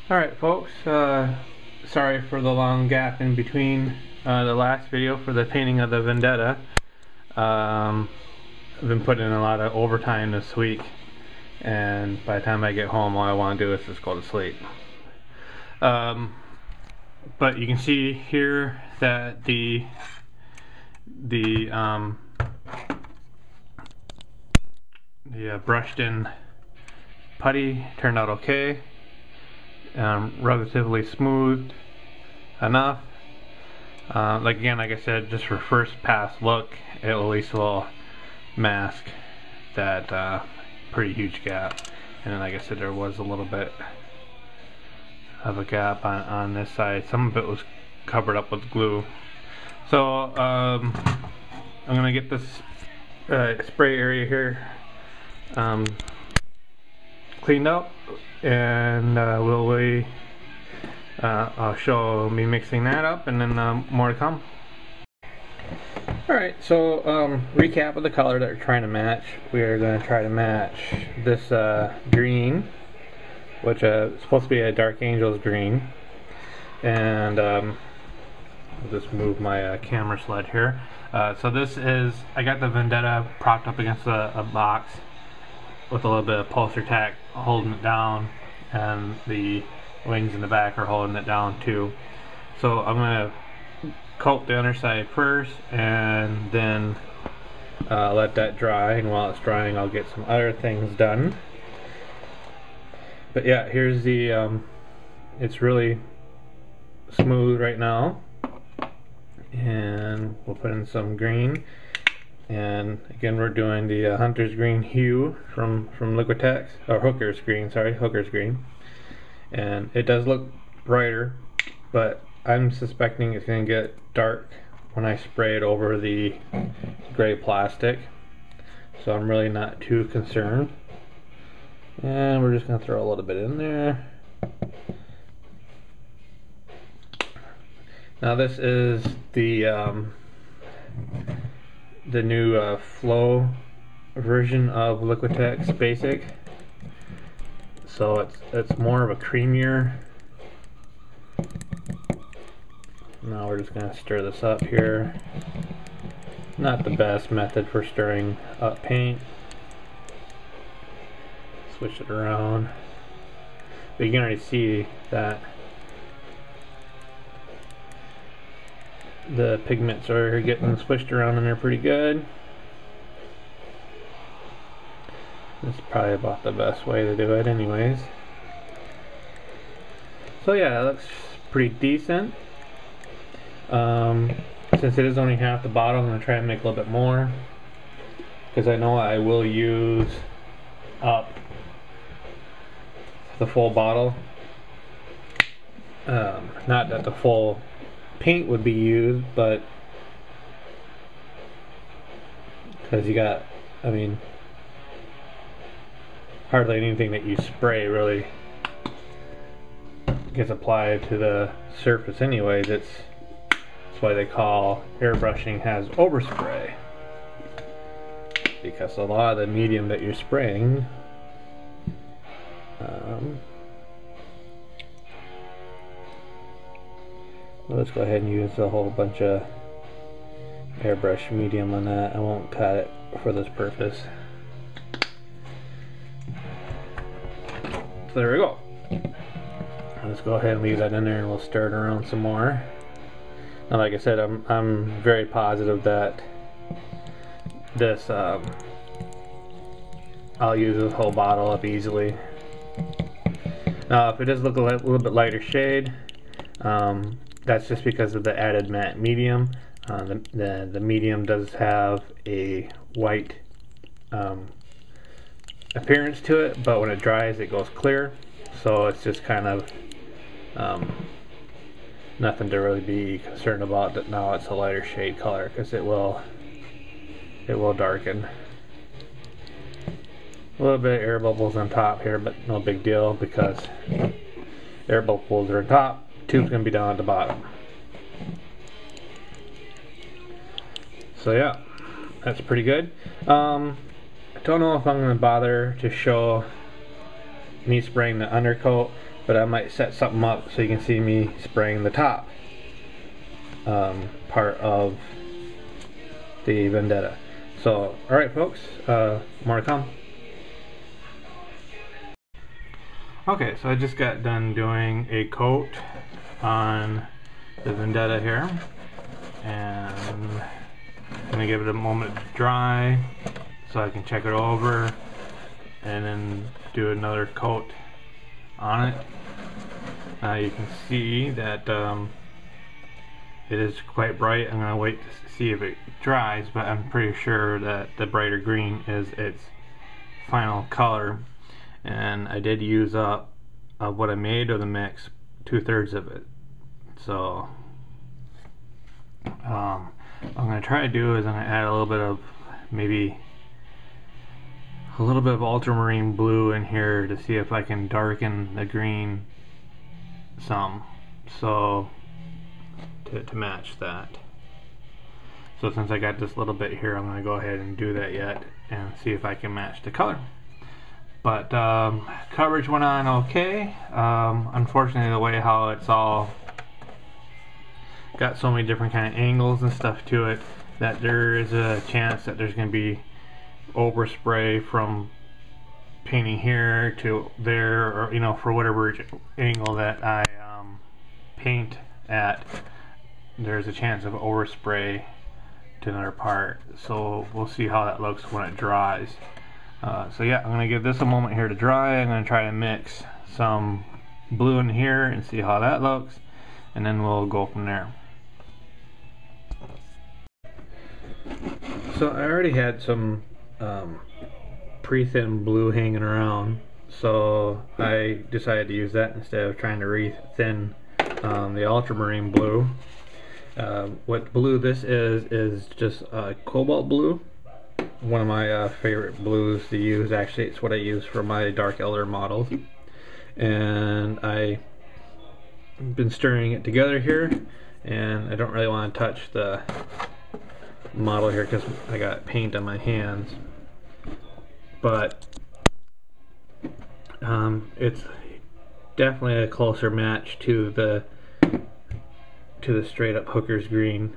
Alright folks, sorry for the long gap in between the last video for the painting of the Vendetta. I've been putting in a lot of overtime this week, and by the time I get home all I want to do is just go to sleep. But you can see here that the brushed in putty turned out okay. Relatively smooth enough. Like I said, just for first pass look, it at least will mask that pretty huge gap. And then like I said, there was a little bit of a gap on this side. Some of it was covered up with glue. So I'm gonna get this spray area here cleaned up, and I'll show me mixing that up, and then more to come. Alright, so recap of the color that we're trying to match. We are going to try to match this green, which is supposed to be a Dark Angels green, and I'll just move my camera sled here. So this is, I got the Vendetta propped up against a box with a little bit of upholstery tack holding it down, and the wings in the back are holding it down too. So I'm going to coat the underside first and then let that dry, and while it's drying I'll get some other things done. But yeah, here's the it's really smooth right now, and we'll put in some green. And again, we're doing the Hunter's Green hue from Liquitex, or Hooker's Green, sorry, Hooker's Green. And it does look brighter, but I'm suspecting it's going to get dark when I spray it over the gray plastic. So I'm really not too concerned. And we're just going to throw a little bit in there. Now this is the new flow version of Liquitex Basic, so it's more of a creamier. Now we're just going to stir this up here. Not the best method for stirring up paint. Switch it around, but you can already see that the pigments are getting swished around and they're pretty good. This is probably about the best way to do it anyways. So yeah, it looks pretty decent. Since it is only half the bottle, I'm going to try and make a little bit more, because I know I will use up the full bottle. Not that the full paint would be used, but because you got, I mean, hardly anything that you spray really gets applied to the surface anyways. That's why they call airbrushing has overspray, because a lot of the medium that you're spraying let's go ahead and use a whole bunch of airbrush medium on that. I won't cut it for this purpose. So there we go. Let's go ahead and leave that in there, and we'll stir it around some more. Now, like I said, I'm very positive that this I'll use this whole bottle up easily. Now, if it does look a little bit lighter shade, that's just because of the added matte medium. The medium does have a white appearance to it, but when it dries it goes clear. So it's just kind of nothing to really be concerned about that now it's a lighter shade color, because it will darken. A little bit of air bubbles on top here, but no big deal, because air bubbles are on top, tube's going to be down at the bottom. So yeah, that's pretty good. I don't know if I'm going to bother to show me spraying the undercoat. but I might set something up so you can see me spraying the top part of the Vendetta. So, alright folks, more to come. Okay, so I just got done doing a coat on the Vendetta here, and I'm going to give it a moment to dry so I can check it over and then do another coat on it. You can see that it is quite bright. I'm going to wait to see if it dries, but I'm pretty sure that the brighter green is its final color. And I did use up what I made of the mix, 2/3 of it. So what I'm going to try to do is I'm going to add a little bit of, maybe a little bit of ultramarine blue in here to see if I can darken the green some, so to match that. So since I got this little bit here, I'm going to go ahead and do that yet and see if I can match the color. But coverage went on okay. Unfortunately, the way how it's all got so many different kind of angles and stuff to it, that there is a chance that there's going to be overspray from painting here to there, or you know, for whatever angle that I paint at, there's a chance of overspray to another part. So we'll see how that looks when it dries. So yeah, I'm going to give this a moment here to dry. I'm going to try to mix some blue in here and see how that looks, and then we'll go from there. So I already had some pre-thin blue hanging around, so I decided to use that instead of trying to re-thin the ultramarine blue. What blue this is just cobalt blue. One of my favorite blues to use. Actually, it's what I use for my dark elder models, and I've been stirring it together here, and I don't really want to touch the model here because I got paint on my hands, but it's definitely a closer match to the straight up Hooker's green.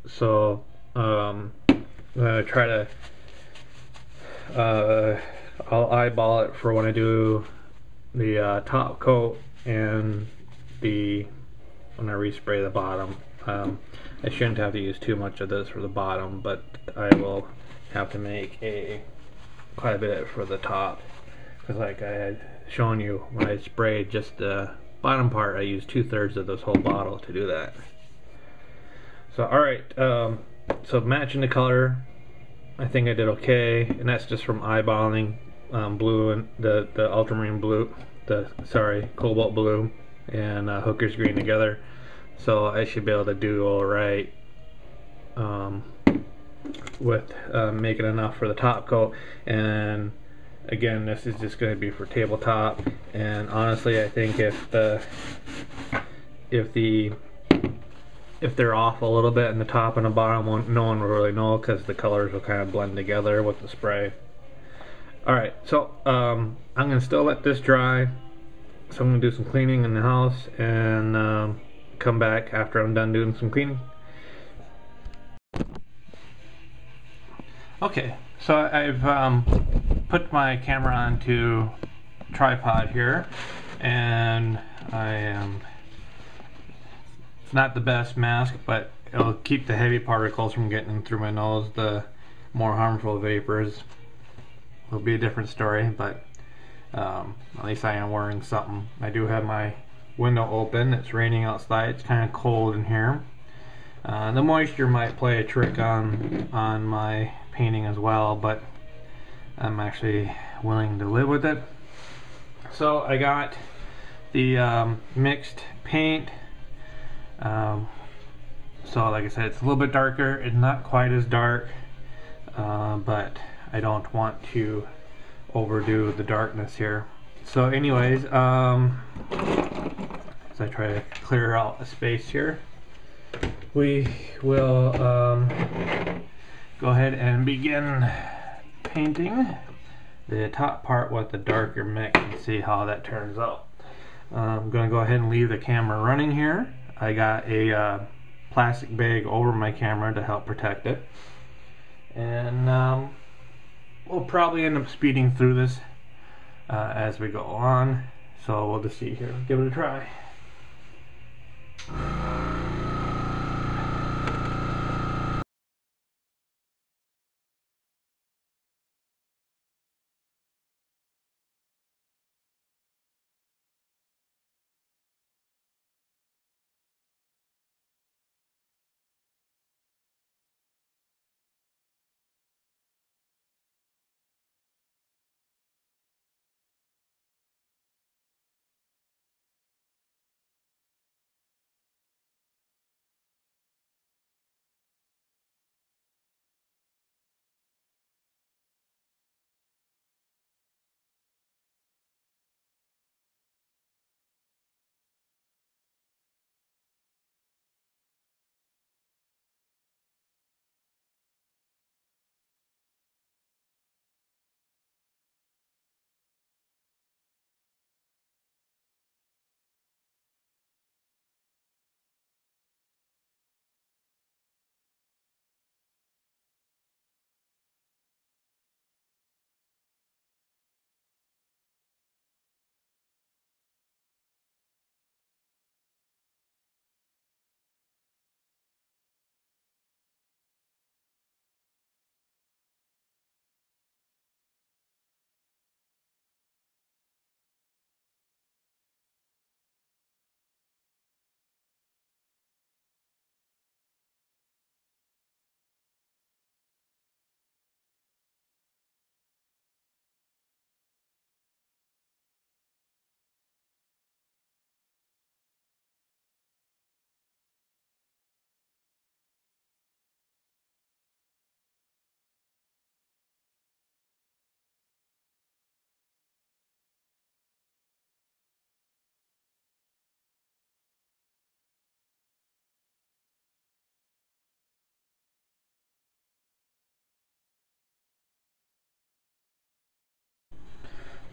So I'm gonna try to I'll eyeball it for when I do the top coat and when I respray the bottom. I shouldn't have to use too much of this for the bottom, but I will have to make quite a bit for the top, because like I had shown you, when I sprayed just the bottom part, I used 2/3 of this whole bottle to do that. So alright, so matching the color, I think I did okay, and that's just from eyeballing blue and the ultramarine blue, cobalt blue and Hooker's green together. So I should be able to do alright with making enough for the top coat. And again, this is just going to be for tabletop, and honestly I think if they're off a little bit in the top and the bottom, no one will really know, because the colors will kind of blend together with the spray. Alright, so I'm going to still let this dry, so I'm going to do some cleaning in the house and come back after I'm done doing some cleaning. Okay, so I've put my camera onto tripod here, and I am not the best mask, but it'll keep the heavy particles from getting through my nose. The more harmful vapors will be a different story, but at least I am wearing something. I do have my window open. It's raining outside. It's kind of cold in here. The moisture might play a trick on my painting as well, but I'm actually willing to live with it. So I got the mixed paint. So like I said, it's a little bit darker. It's not quite as dark, but I don't want to overdo the darkness here. So anyways, as I try to clear out the space here, we will go ahead and begin painting the top part with the darker mix and see how that turns out. I'm going to go ahead and leave the camera running here. I got a plastic bag over my camera to help protect it. And we'll probably end up speeding through this as we go on. So we'll just see here. Give it a try.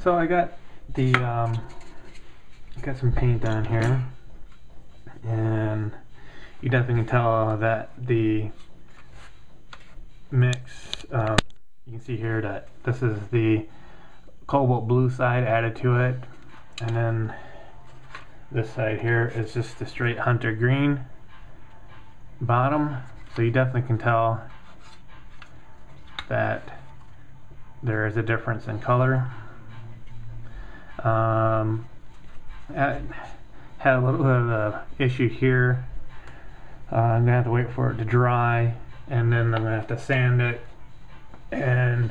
So I got the got some paint on here, and you definitely can tell that the mix. You can see here that this is the cobalt blue side added to it, and then this side here is just the straight hunter green bottom. So you definitely can tell that there is a difference in color. I had a little bit of an issue here. I'm gonna have to wait for it to dry, and then I'm gonna have to sand it and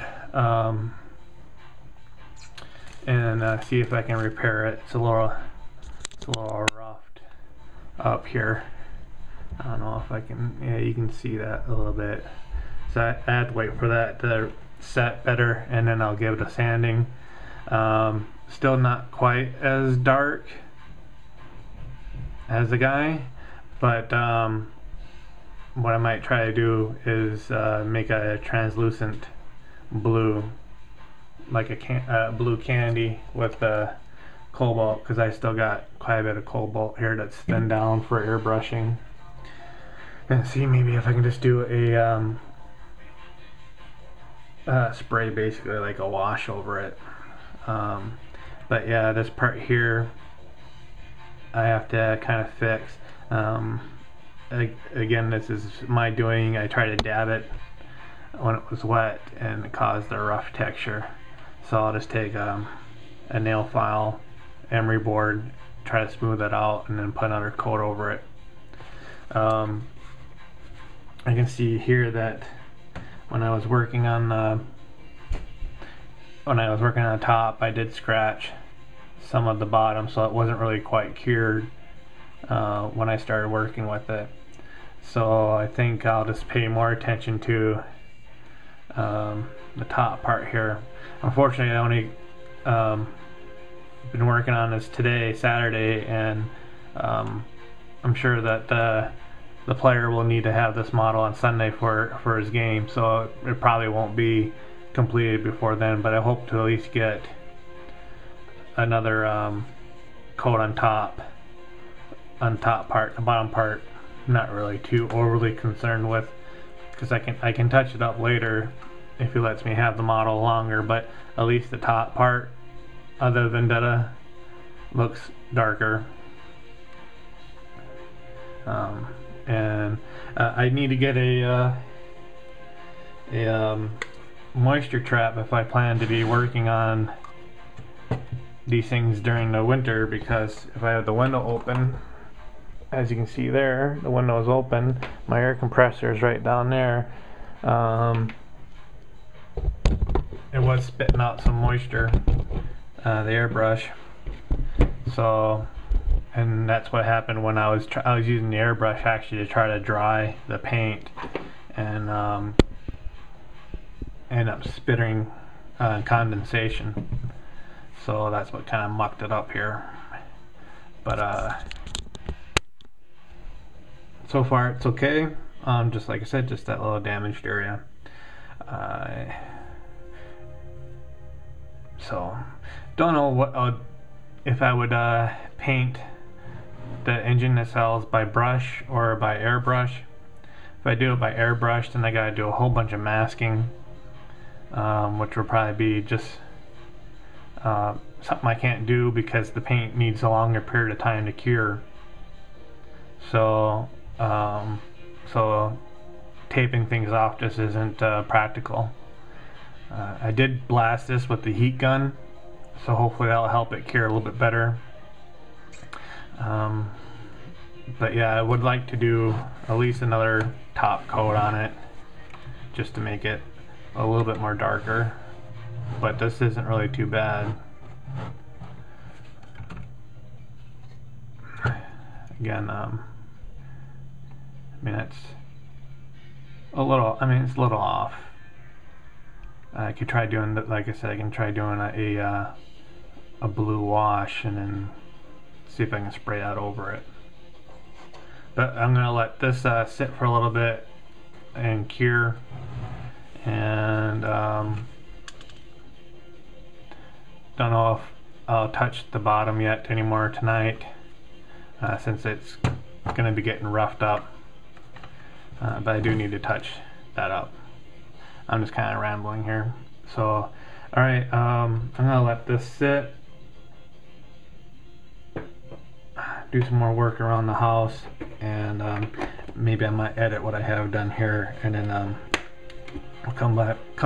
see if I can repair it. It's a little roughed up here. I don't know if I can. Yeah, you can see that a little bit. So I have to wait for that to set better, and then I'll give it a sanding. Still not quite as dark as the guy, but what I might try to do is make a translucent blue, like a blue candy with the cobalt, because I still got quite a bit of cobalt here that's thinned down for airbrushing. And see maybe if I can just do a spray, basically like a wash over it. But yeah, this part here I have to kind of fix. Again, this is my doing. I tried to dab it when it was wet and it caused a rough texture. So I'll just take a nail file, emery board, try to smooth it out, and then put another coat over it. I can see here that when I was working on the top, I did scratch some of the bottom, so it wasn't really quite cured when I started working with it. So I think I'll just pay more attention to the top part here. Unfortunately, I only been working on this today, Saturday, and I'm sure that the player will need to have this model on Sunday for his game, so it probably won't be completed before then, but I hope to at least get another coat on top part. The bottom part, not really too overly concerned with, because I can touch it up later if he lets me have the model longer, but at least the top part of the Vendetta looks darker. And I need to get a moisture trap if I plan to be working on these things during the winter, because if I have the window open, as you can see there, the window is open, my air compressor is right down there. It was spitting out some moisture, the airbrush. So, and that's what happened when I was using the airbrush actually to try to dry the paint, and end up spitting condensation. So that's what kind of mucked it up here. But so far it's okay. Just like I said, just that little damaged area. So don't know what if I would paint the engine nacelles by brush or by airbrush. If I do it by airbrush, then I gotta do a whole bunch of masking, which will probably be just something I can't do because the paint needs a longer period of time to cure. So so taping things off just isn't practical. I did blast this with the heat gun, so hopefully that'll help it cure a little bit better. But yeah, I would like to do at least another top coat on it just to make it a little bit more darker, but this isn't really too bad. Again, I mean, it's a little, it's a little off. I could try doing, like I said, I can try doing a blue wash and then see if I can spray that over it. But I'm going to let this sit for a little bit and cure, and don't know if I'll touch the bottom yet anymore tonight, since it's going to be getting roughed up, but I do need to touch that up. I'm just kind of rambling here. So alright, I'm going to let this sit, do some more work around the house, and maybe I might edit what I have done here, and then I'll come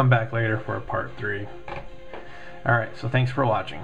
back later for a part 3. Alright, so thanks for watching.